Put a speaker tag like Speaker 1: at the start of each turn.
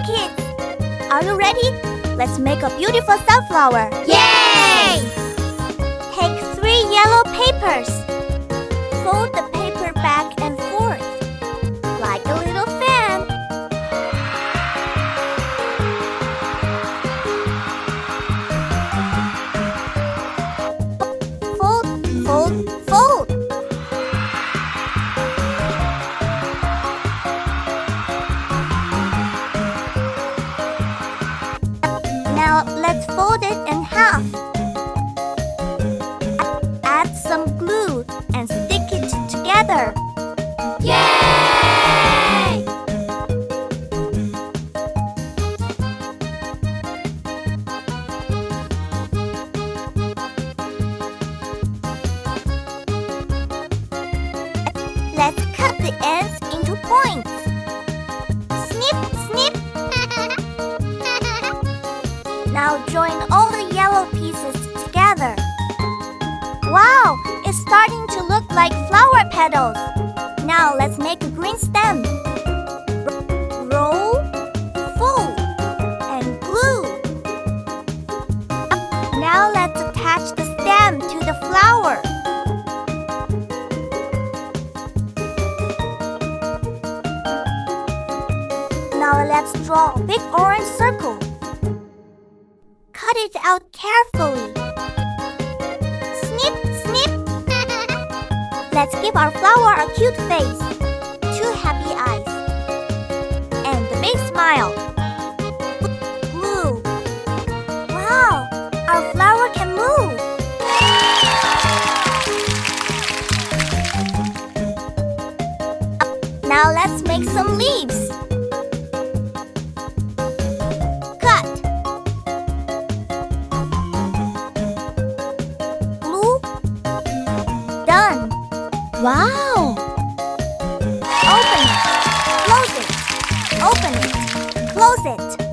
Speaker 1: kids! Are you ready? Let's make a beautiful sunflower.
Speaker 2: Yay!
Speaker 1: Take 3 yellow papers. Fold the paper back and forth, like a little fan. Fold, fold, fold. Now let's fold it in half. Add some glue and stick it together.
Speaker 2: Yay!
Speaker 1: Let's cut the ends into points. Snip, snip. Now join all the yellow pieces together. Wow, it's starting to look like flower petals. Now let's make a green stem. Roll, fold, and glue. Now let's attach the stem to the flower. Now let's draw a big orange circle. Cut it out carefully. Snip, snip. Let's give our flower a cute face. 2 happy eyes. And a big smile. Glue. Wow, our flower can move. Now let's make some leaves. Cut. Glue. Done. Wow! Open it. Close it. Open it. Close it.